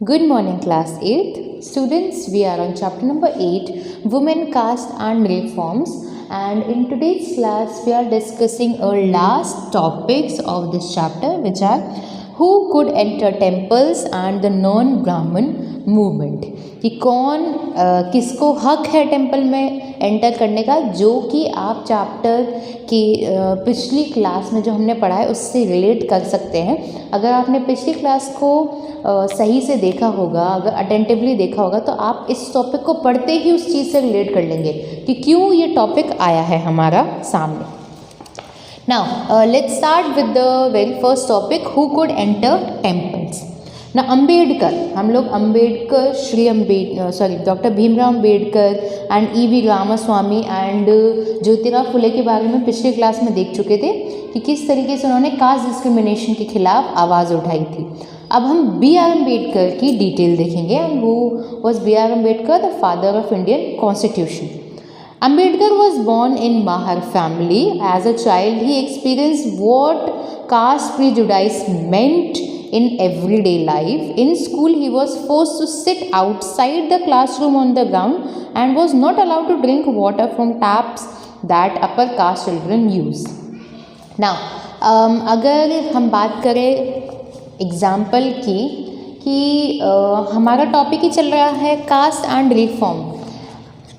Good morning, class 8th. Students, we are on chapter number 8, Women, Caste and Reforms. And in today's class, we are discussing our last topics of this chapter, which are who could enter temples and the non-Brahmin movement, कि कौन किसको हक है temple में enter करने का, जो कि आप चैप्टर की पिछली क्लास में जो हमने पढ़ा है उससे रिलेट कर सकते हैं। अगर आपने पिछली क्लास को सही से देखा होगा, अगर अटेंटिवली देखा होगा, तो आप इस टॉपिक को पढ़ते ही उस चीज़ से रिलेट कर लेंगे कि क्यों ये टॉपिक आया है हमारा सामने। Now let's start with the very first topic, who could enter temples. ना अम्बेडकर, हम लोग Ambedkar, doctor Bhimrao Ambedkar and E.V. Ramaswamy and Jyotirao Phule के बारे में पिछली क्लास में देख चुके थे कि किस तरीके से उन्होंने कास्ट डिस्क्रिमिनेशन के खिलाफ आवाज़ उठाई थी। अब हम B.R. अम्बेडकर की डिटेल देखेंगे। एंड वो was B.R. Ambedkar, the father of Indian constitution. Ambedkar was born in Mahar family. As a child, he experienced what caste prejudice meant in everyday life. In school, he was forced to sit outside the classroom on the ground and was not allowed to drink water from taps that upper caste children use. Now, अगर हम बात करें example की कि हमारा topic ही चल रहा है कास्ट एंड रिफॉर्म,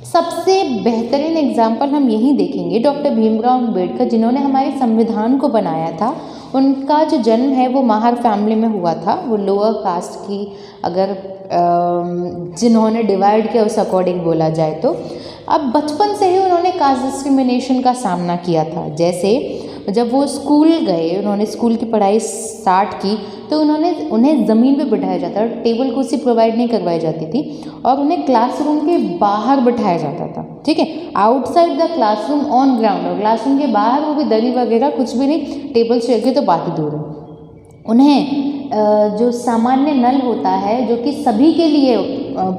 सबसे बेहतरीन एग्जाम्पल हम यही देखेंगे डॉक्टर भीमराव अम्बेडकर, जिन्होंने हमारे संविधान को बनाया था। उनका जो जन्म है वो माहर फैमिली में हुआ था। वो लोअर कास्ट की, अगर जिन्होंने डिवाइड किया उस अकॉर्डिंग बोला जाए तो। अब बचपन से ही उन्होंने कास्ट डिस्क्रिमिनेशन का सामना किया था। जैसे जब वो स्कूल गए, उन्होंने स्कूल की पढ़ाई स्टार्ट की, तो उन्हें ज़मीन पे बिठाया जाता था, टेबल कुर्सी प्रोवाइड नहीं करवाई जाती थी, और उन्हें क्लासरूम के बाहर बिठाया जाता था। ठीक है, outside the classroom on ground, और क्लासरूम के बाहर वो भी दरी वगैरह कुछ भी नहीं, टेबल चेयर की तो बात ही दूर है। उन्हें जो सामान्य नल होता है जो कि सभी के लिए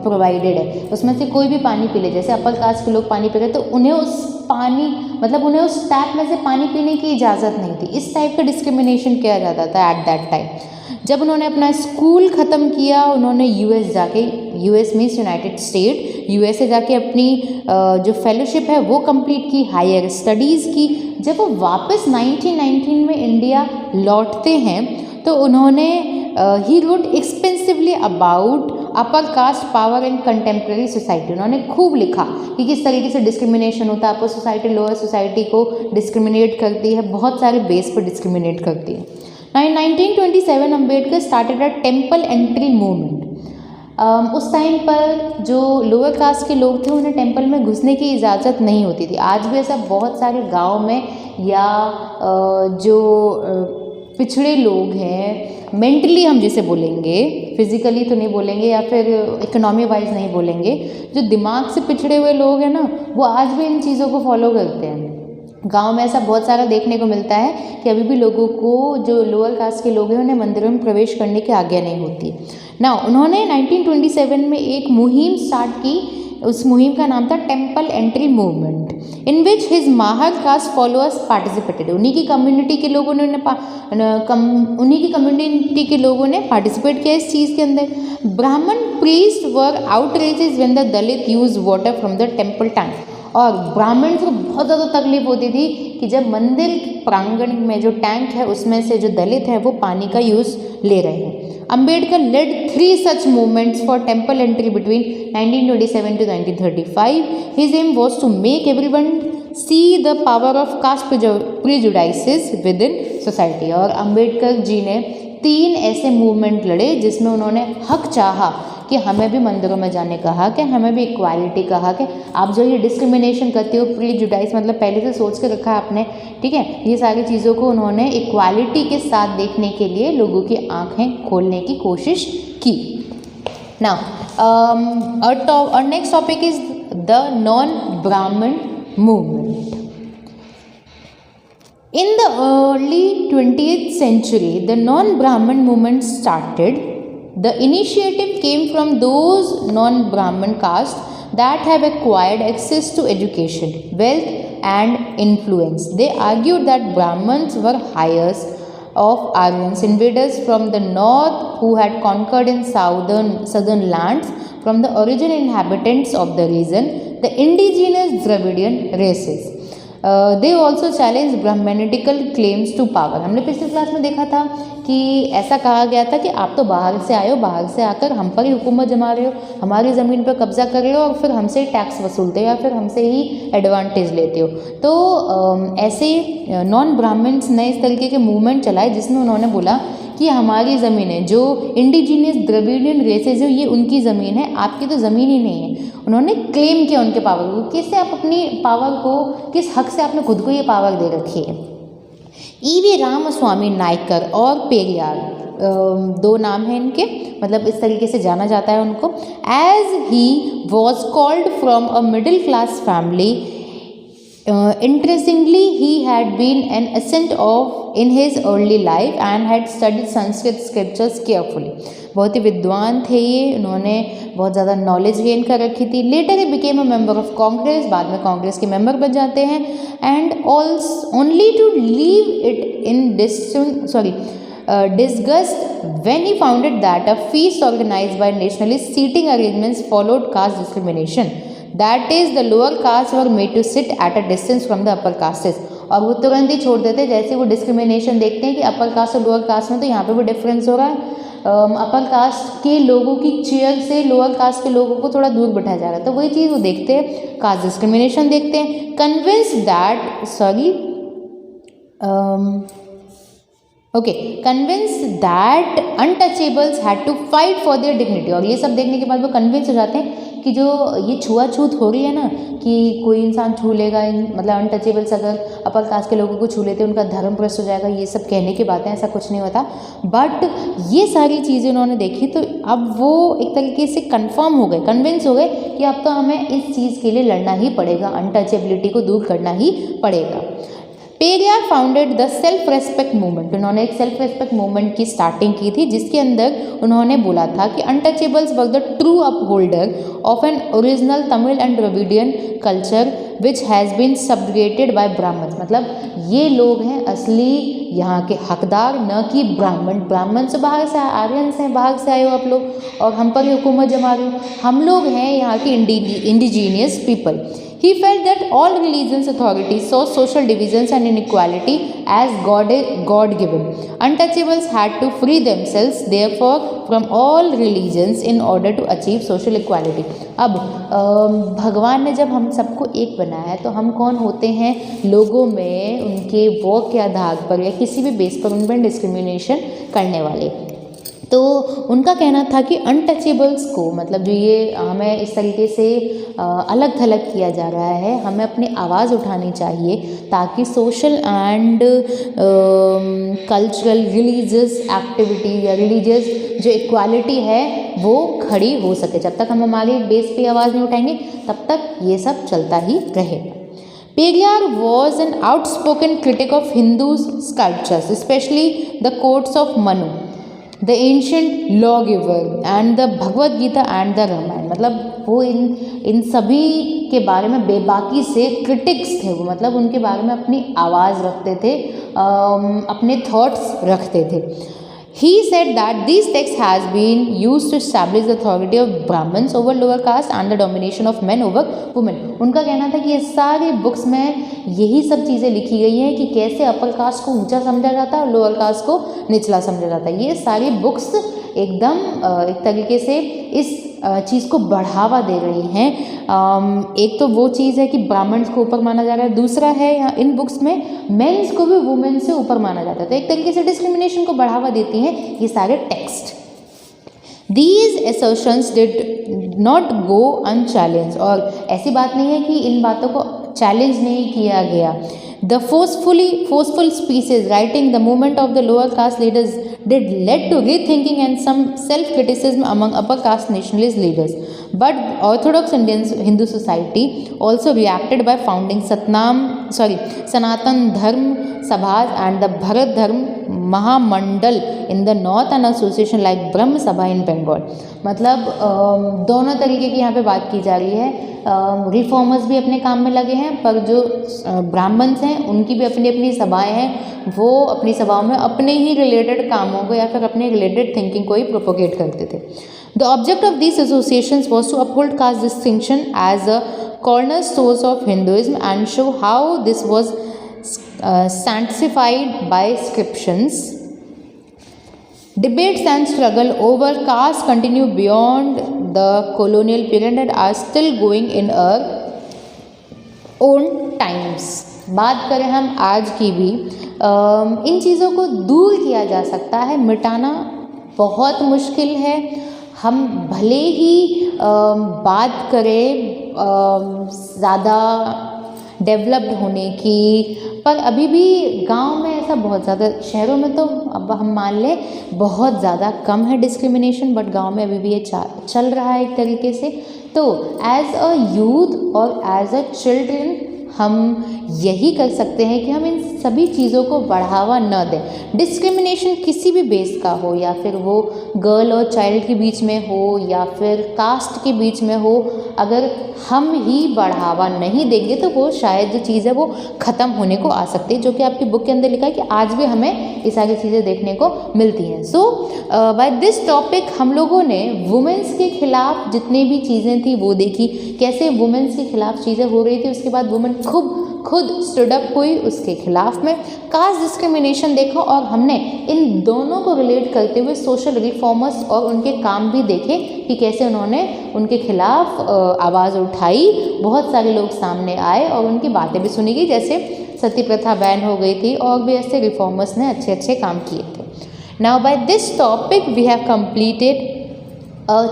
प्रोवाइडेड है, उसमें से कोई भी पानी पी ले, जैसे अपर कास्ट के लोग पानी पी रहे तो उन्हें उस टैप में से पानी पीने की इजाज़त नहीं थी। इस टाइप का डिस्क्रिमिनेशन किया जाता था एट दैट टाइम। जब उन्होंने अपना स्कूल ख़त्म किया, उन्होंने US means United state, USA जाके अपनी जो फेलोशिप है वो कंप्लीट की, हायर स्टडीज़ की। जब वो वापस 1919 में इंडिया लौटते हैं तो उन्होंने he wrote expensively about upper caste power in contemporary society. उन्होंने खूब लिखा कि किस तरीके से डिस्क्रिमिनेशन होता है, अपर सोसाइटी लोअर सोसाइटी को डिस्क्रिमिनेट करती है, बहुत सारे बेस पर डिस्क्रिमिनेट करती है। In 1927 Ambedkar started a temple entry movement. उस टाइम पर जो लोअर कास्ट के लोग थे उन्हें टेम्पल में घुसने की इजाज़त नहीं होती थी। आज भी ऐसा बहुत सारे गांव में, या जो पिछड़े लोग हैं मेंटली, हम जिसे बोलेंगे, फिजिकली तो नहीं बोलेंगे या फिर इकोनॉमी वाइज नहीं बोलेंगे, जो दिमाग से पिछड़े हुए लोग हैं ना, वो आज भी इन चीज़ों को फॉलो करते हैं। गांव में ऐसा बहुत सारा देखने को मिलता है कि अभी भी लोगों को, जो लोअर कास्ट के लोग हैं, उन्हें मंदिरों में प्रवेश करने की आज्ञा नहीं होती। उन्होंने 1927 में एक मुहिम स्टार्ट की। उस मुहिम का नाम था temple entry movement, in which his Mahar caste followers participated. उन्हीं की कम्युनिटी के लोगों ने पार्टिसिपेट किया इस चीज़ के अंदर। ब्राह्मण priest were outrageous when the Dalit use water from the temple tank. और ब्राह्मण को बहुत ज़्यादा तकलीफ होती थी कि जब मंदिर प्रांगण में जो टैंक है उसमें से जो दलित हैं वो पानी का यूज़ ले रहे हैं। Ambedkar led 3 such movements for temple entry between 1927 to 1935. His aim was to make everyone see the power of caste prejudices within society. और अम्बेडकर जी ने 3 ऐसे मूवमेंट लड़े जिसमें उन्होंने हक चाहा कि हमें भी मंदिरों में जाने का हक है, हमें भी इक्वालिटी का हक है। आप जो ये डिस्क्रिमिनेशन करते हो, प्रीजुडाइस मतलब पहले से सोच के रखा है आपने, ठीक है, ये सारी चीज़ों को उन्होंने इक्वालिटी के साथ देखने के लिए लोगों की आंखें खोलने की कोशिश की। और next topic is the non ब्राह्मण movement. In the early 20th century, the non-Brahmin movement started. The initiative came from those non-Brahmin castes that have acquired access to education, wealth and influence. They argued that Brahmins were of Aryans, invaders from the north who had conquered in southern lands, from the original inhabitants of the region, the indigenous Dravidian races. They also challenged Brahmanical claims to power. हमने पिछली class में देखा था कि ऐसा कहा गया था कि आप तो बाहर से आए हो, बाहर से आकर हम पर ही हुकूमत जमा रहे हो, हमारी ज़मीन पर कब्जा कर रहे हो और फिर हमसे ही टैक्स वसूलते हो या फिर हमसे ही एडवांटेज लेते हो। तो ऐसे नॉन ब्राह्मण्स ने इस तरीके के मूवमेंट चलाए जिसमें उन्होंने बोला कि हमारी ज़मीन है, जो इंडिजीनियस द्रविडियन रेसेज है ये उनकी ज़मीन है, आपकी तो ज़मीन ही नहीं है। उन्होंने क्लेम किया उनके पावर को, किससे आप अपनी पावर को, किस हक से आपने खुद को ये पावर दे रखी है। ईवी रामास्वामी नायकर और पेरियार, दो नाम हैं इनके, मतलब इस तरीके से जाना जाता है उनको। As he was called from a middle class family, interestingly he had been an ascent of in his early life and had studied Sanskrit scriptures carefully. बहुत ही विद्वान थे ये, उन्होंने बहुत ज़्यादा नॉलेज गेन कर रखी थी। Later he became a member of Congress, बाद में कांग्रेस के मेंबर बन जाते हैं। And only to leave it in disgust when he founded that a feast organized by nationalist seating arrangements followed caste discrimination. That is, the lower castes were made to sit at a distance from the upper castes. और वो तुरंत ही छोड़ देते जैसे वो discrimination देखते हैं कि अपर कास्ट और लोअर कास्ट में तो यहाँ पे भी डिफरेंस हो रहा है, अपर कास्ट के लोगों की चेयर से लोअर कास्ट के लोगों को थोड़ा दूर बैठाया जा रहा है, तो वही चीज़ वो देखते हैं, कास्ट डिस्क्रिमिनेशन देखते हैं। Convinced that untouchables had to fight for their dignity. और ये सब देखने के बाद वो कन्विंस हो जाते हैं कि जो ये छुआछूत हो रही है ना, कि कोई इंसान छू लेगा, मतलब अनटचेबल्स अगर अपर कास्ट के लोगों को छू लेते हैं उनका धर्म भ्रष्ट हो जाएगा, ये सब कहने की बातें, ऐसा कुछ नहीं होता। बट ये सारी चीज़ें उन्होंने देखी तो अब वो एक तरीके से कन्फर्म हो गए, कन्विंस हो गए कि अब तो हमें इस चीज़ के लिए लड़ना ही पड़ेगा, अनटचेबिलिटी को दूर करना ही पड़ेगा। Periyar founded the self respect movement. उन्होंने एक सेल्फ रेस्पेक्ट मूवमेंट की स्टार्टिंग की थी जिसके अंदर उन्होंने बोला था कि untouchables were the true upholder of an original Tamil and Dravidian culture which has been subjugated by Brahmins. मतलब ये लोग हैं असली यहाँ के हकदार, न कि ब्राह्मण से बाहर से आर्यंस हैं, बाहर से आए हो आप लोग और हम पर ही हुकूमत जमा रहे हो, हम लोग हैं यहाँ के indigenous people. He felt that all religions authorities saw social divisions and inequality as God given. Untouchables had to free themselves therefore from all religions in order to achieve social equality. अब भगवान ने जब हम सबको एक बनाया है तो हम कौन होते हैं, लोगों में उनके वर्क के आधार पर या किसी भी बेस पर उन पर डिस्क्रिमिनेशन करने वाले। तो उनका कहना था कि अनटचेबल्स को, मतलब जो ये हमें इस तरीके से अलग थलग किया जा रहा है, हमें अपनी आवाज़ उठानी चाहिए ताकि social and cultural religious activity या रिलीजियस जो इक्वालिटी है वो खड़ी हो सके। जब तक हम हमारे बेस पे आवाज़ नहीं उठाएंगे तब तक ये सब चलता ही रहेगा। Periyar was an outspoken critic of Hindu sculptures, especially the courts of Manu, the ancient law giver and the Bhagavad Gita and the Ramayana. मतलब वो इन सभी के बारे में बेबाकी से क्रिटिक्स थे वो, मतलब उनके बारे में अपनी आवाज़ रखते थे, अपने थॉट्स रखते थे। He said that these texts has been used to establish the authority of Brahmins over lower caste and the domination of men over women. उनका कहना था कि ये सारी बुक्स में यही सब चीज़ें लिखी गई हैं कि कैसे अपर कास्ट को ऊंचा समझा जाता है और लोअर कास्ट को निचला समझा जाता है। ये सारी बुक्स एकदम एक तरीके से इस चीज़ को बढ़ावा दे रही हैं। एक तो वो चीज़ है कि ब्राह्मण्स को ऊपर माना जा रहा है, दूसरा है यहाँ इन बुक्स में मेंस को भी वुमेन से ऊपर माना जाता है, तो एक तरीके से डिस्क्रिमिनेशन को बढ़ावा देती हैं ये सारे text. These assertions did not go unchallenged, और ऐसी बात नहीं है कि इन बातों को चैलेंज नहीं किया गया। The forceful speeches writing the movement of the lower caste leaders did led to rethinking and some self-criticism among upper caste nationalist leaders. But Orthodox Indian Hindu society also reacted by founding Sanatan Dharm Sabhas and the Bharat Dharm महामंडल in the north and association like ब्रह्म सभा in Bengal। मतलब दोनों तरीके की यहाँ पे बात की जा रही है। रिफॉर्मर्स भी अपने काम में लगे हैं, पर जो ब्राह्मण्स हैं उनकी भी अपनी अपनी सभाएं हैं, वो अपनी सभाओं में अपने ही रिलेटेड कामों को या फिर अपने रिलेटेड थिंकिंग को ही प्रोपोगेट करते थे। The object of these associations was to uphold caste distinction as a cornerstone of Hinduism and show how this was sanctified by scriptures. Debates and struggle over caste continue beyond the colonial period and are still going in our own times। बात करें हम आज की भी, इन चीज़ों को दूर किया जा सकता है, मिटाना बहुत मुश्किल है। हम भले ही बात करें ज़्यादा डेवलप्ड होने की, पर अभी भी गांव में ऐसा बहुत ज़्यादा, शहरों में तो अब हम मान लें बहुत ज़्यादा कम है डिस्क्रिमिनेशन, बट गांव में अभी भी ये चल रहा है एक तरीके से। तो एज अ यूथ और एज अ चिल्ड्रन हम यही कर सकते हैं कि हम इन सभी चीज़ों को बढ़ावा न दें। डिस्क्रिमिनेशन किसी भी बेस का हो, या फिर वो गर्ल और चाइल्ड के बीच में हो या फिर कास्ट के बीच में हो, अगर हम ही बढ़ावा नहीं देंगे तो वो शायद जो चीज़ है वो ख़त्म होने को आ सकती है, जो कि आपकी बुक के अंदर लिखा है कि आज भी हमें ये सारी चीज़ें देखने को मिलती हैं। सो बाय दिस टॉपिक हम लोगों ने वुमेंस के खिलाफ जितनी भी चीज़ें थी वो देखी, कैसे वुमेंस के खिलाफ चीज़ें हो रही थी, उसके बाद वुमेन खुद स्टूड अप हुई उसके खिलाफ में। कास्ट डिस्क्रिमिनेशन देखा और हमने इन दोनों को रिलेट करते हुए सोशल रिफॉर्मर्स और उनके काम भी देखे कि कैसे उन्होंने उनके खिलाफ आवाज़ उठाई, बहुत सारे लोग सामने आए और उनकी बातें भी सुनी गई, जैसे सती प्रथा बैन हो गई थी और भी ऐसे रिफॉर्मर्स ने अच्छे अच्छे काम किए थे। Now by this topic we have completed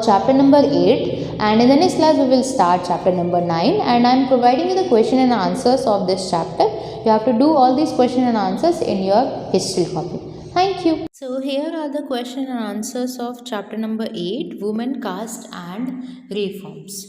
chapter number 8, and in the next class we will start chapter number 9, and I am providing you the question and answers of this chapter. You have to do all these question and answers in your history copy. Thank you. So here are the question and answers of chapter number 8, women, caste and reforms.